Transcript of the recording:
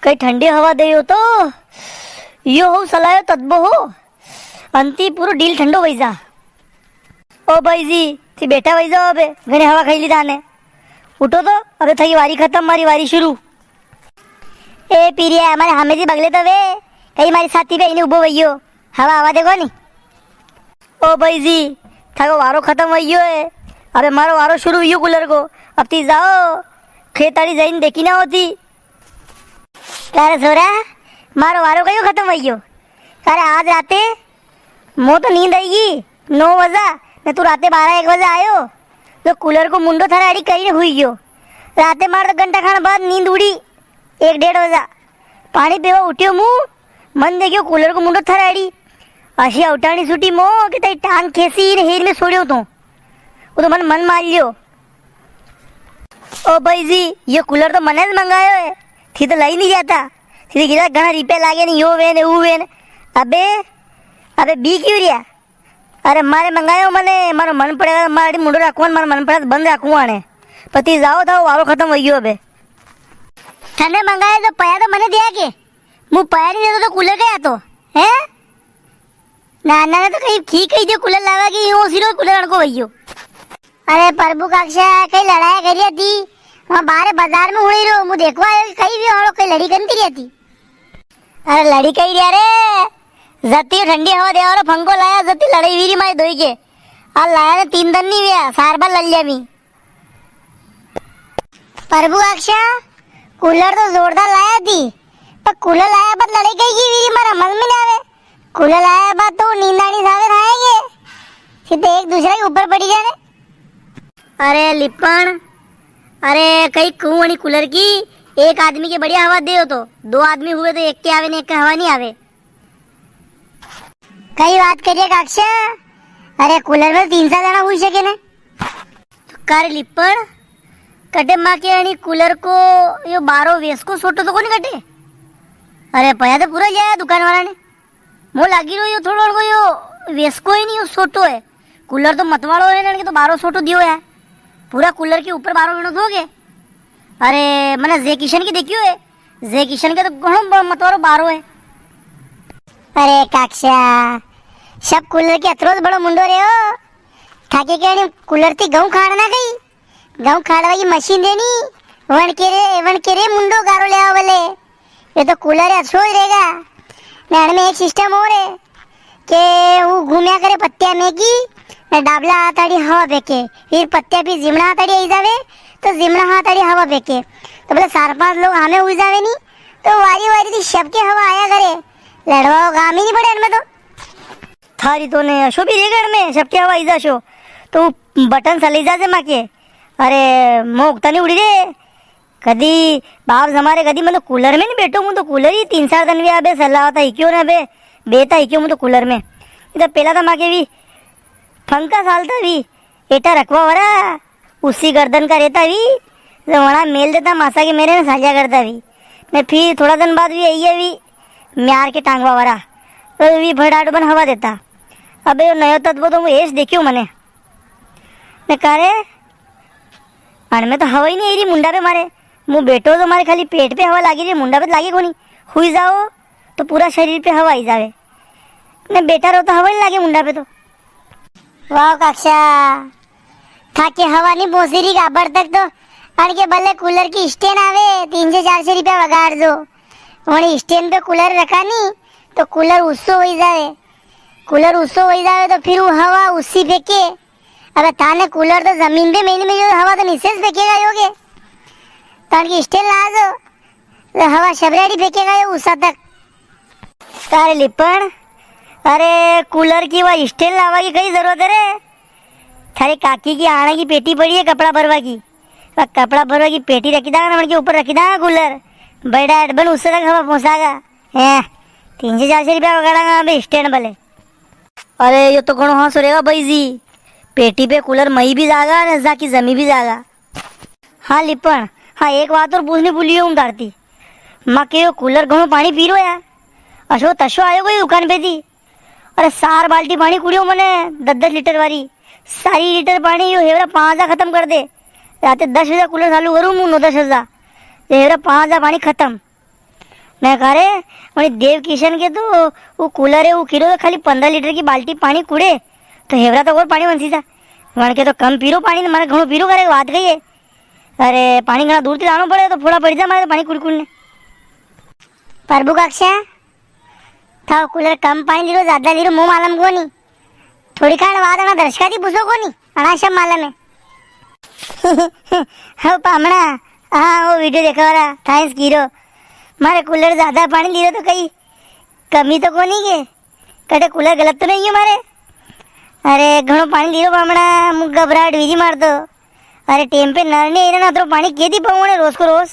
कई ठंडी हवा दे हो तो यो हो सलायो तदबो हो अंती पूरो डील ठंडो वही जा। ओ भाई जी थी बेटा वही जाओ अबे घणे हवा खाई ली ताने उठो तो अबे थकी वारी खत्म मारी वारी शुरू। ए पीरिया हमारे हमें जी बगले तो वे कहीं मारी साथी पे इन्हें उबो वही हो हवा हवा देखो नी। ओ भाई जी थको वारो खत्म वही है अबे मारो वारो शुरू हुई कूलर को अब ती जाओ खेताड़ी जाइन देखी ना होती। अरे सोरा मारो वारो कहीं खत्म वही हो। अरे आज राते मो तो नींद आएगी 9 बजा ने तू राते 12-1 बजे आयो तो कूलर को मुंडो थारा अड़ी कहीं हुई गयो राते मार तो घंटा खाने बाद नींद उड़ी 1-1.5 बजा पानी पीवा उठ्यो मुँह मन देखियो कूलर को मुंडो थारा अड़ी अशी अवटाणी छूटी मो कि तई टांग खेसी ने हेर में सोड़ियो तो वो तो मन मार लियो। ओ भाई जी ये कूलर तो मने मंगायो है थी तो लई नहीं जाता थी गिरा घना रिपे लागे नहीं यो वेन ऊ वेन अबे अबे बी क्यों रिया। अरे मारे मंगायो मने मारो मन पड़ेगा मारी मुंडो रखवा मारो मन पड़ेगा बंद रखवा आने पति जाओ था वारो खत्म हो गयो। अबे ठंडे मंगाए तो पया तो मने दिया के मुँह पया नहीं देता तो कूलर गया तो है नाना ने तो कहीं ठीक कही जो कूलर लावा कि यूं सिरो कूलर को भैयो। अरे प्रभु कक्षा कहीं लड़ाई करी थी वहाँ बाहर बाजार में उड़ी रो मुँह देखवा कहीं भी और कहीं लड़ी करती रहती। अरे लड़ी कही रिया रे जती ठंडी हवा दे और फंको लाया जती लड़ाई वीरी मारी धोई के आ लाया ने 3 दिन नहीं हुआ सार बार लड़ लिया मी। प्रभु कक्षा कूलर तो जोरदार लाया थी पर कूलर लाया बाद लड़ाई कही की वीरी मारा मन में ना आवे कूलर लाया बाद तो नींदानी सावे खाएंगे सीधे एक दूसरे के ऊपर पड़ी जाने। अरे लिपण अरे कहीं कुआं कूलर की एक आदमी की बढ़िया हवा दे हो तो 2 आदमी हुए तो एक के आवे ने एक का हवा नहीं आवे। कई बात करिए कक्षा अरे कूलर में 3-4 जना हुई सके ने तो कर लिपण कटे माँ के आणि कूलर को यो 12 वेस को सोटो तो कोनी कटे। अरे पया तो पूरा लिया दुकान वाला ने मो लागी रो यो थोड़ो को यो वेस को ही नहीं यो सोटो है कूलर तो मतवाड़ो है ना तो 12 सोटो दियो है पूरा कूलर के ऊपर 12 मिनट हो गए। अरे मैंने जे किशन की देखियो है जे किशन के तो घणो मतवाड़ो 12 है। अरे काक्षा सब कूलर के अतरोज बड़ो मुंडो रे हो ठाके के कूलर थी गहूं खाड़ना गई गहूं खाड़वा की मशीन देनी वन के रे मुंडो गारो ले आओ बोले ये तो कूलर है अच्छो रहेगा नाड़ में एक सिस्टम और है कि वो घूमया करे पत्तिया में की डाबला हाथाड़ी हवा फेंके फिर पत्तिया भी जिमना हाथाड़ी आई जावे तो जिमना हाथाड़ी हवा फेंके तो बोले 4-5 लोग हमें हुई जावे नहीं तो वारी वारी थी सबके हवा आया करे लड़वाओ काम ही नहीं पड़े इनमें तो थारी तो ने अशो भी रेगड़ में सबके हवा आई जाशो तो बटन सली जा से माँ के अरे मोकता नहीं उड़ी रे कदी बाप हमारे कदी मतलब कूलर में नहीं बैठो मुझे तो कूलर ही 3-4 दिन भी अबे सलाह होता ही क्यों ना बे बेता ही क्यों मुझे तो कूलर में इधर पहला था माँ के भी फंका सालता भी एटा रखवा वरा उसी गर्दन का रहता भी तो वड़ा मेल देता मासा के मेरे ने साझा करता भी मैं फिर थोड़ा दिन बाद भी आई है भी म्यार के टांगवा वरा तो भी भड़ाट बन हवा देता। अबे नयो तत्व तो ऐस देखियो मने मैं कह रे अण में तो हवा ही नहीं आई रही मुंडा पे मारे मुँह बैठो तो मारे खाली पेट पे हवा लागी रही मुंडा पे लागे कोनी हुई जाओ तो पूरा शरीर पे हवा आई जावे मैं बैठा रहो तो हवा नहीं लागे मुंडा पे तो। वाह कक्षा थाके हवा नहीं पहुंची रही गाबर तक तो अण के बल्ले कूलर की स्टैंड आवे 300-400 रुपया वगाड़ दो वही स्टैंड पे कूलर रखा नहीं तो कूलर उस्सो हो जावे तो फिर वो हवा उसी फेंके। अबे ताने कूलर तो जमीन पे महीने में जो हवा तो नीचे से फेंकेगा योगे तान की स्टैंड ला दो तो हवा शबरेडी फेंकेगा यो उसा तक। तारे लिपण अरे कूलर की वह स्टैंड लावा की कई जरूरत है रे थारे काकी की आने की पेटी पड़ी है कपड़ा भरवा की वह कपड़ा भरवा की पेटी रखी दागा ना के ऊपर रखी दागा कूलर बड़ा एडबन उससे तक हवा पहुँचागा है 300-400 रुपया वगाड़ागा अबे स्टैंड भले। अरे ये तो घणो हाँ सुरेगा भाई जी पेटी पे कूलर मई भी जागा और जाकी जमी भी जागा। हाँ लिपण हाँ एक बात और पूछने भूली हूँ तारती माँ के कूलर घणो पानी पी रो यार अशो तशो आयो कोई दुकान पे थी अरे 4 बाल्टी पानी कुड़ियो मने 10-10 लीटर वाली सारी लीटर पानी यो हेवरा 5,000 खत्म कर दे रात 10 बजे कूलर चालू करूँ मुँह 9-10 हज़ार तेरा 5,000 पानी खत्म। मैं कह रहे वही देव किशन के तो वो कूलर है वो किलो तो खाली 15 लीटर की बाल्टी पानी कूड़े तो हेवरा तो और पानी बनसी था वण के तो कम पीरो पानी ने मारे घणो पीरो करे बात कही है। अरे पानी घना दूर थी लानो पड़े तो फोड़ा पड़ी जा मारे तो पानी कुड़ कुड़ने प्रभु कक्षा था कूलर कम पानी लीरो ज्यादा लीरो मुंह मालूम को नहीं थोड़ी खाण वाद अणा दर्शका थी पूछो को नहीं अणा सब मालूम है। हाँ पामणा हाँ वो वीडियो देखा वाला थैंक्स कीरो मारे कूलर ज्यादा पानी लीरो तो कहीं कमी तो को नहीं के कटे कूलर गलत तो नहीं है मारे। अरे घणो पानी लीरो पामणा मुझ घबराहट वीजी मार दो। अरे टेम पे नर ने ना तो पानी के दी पाऊँ रोज को रोज।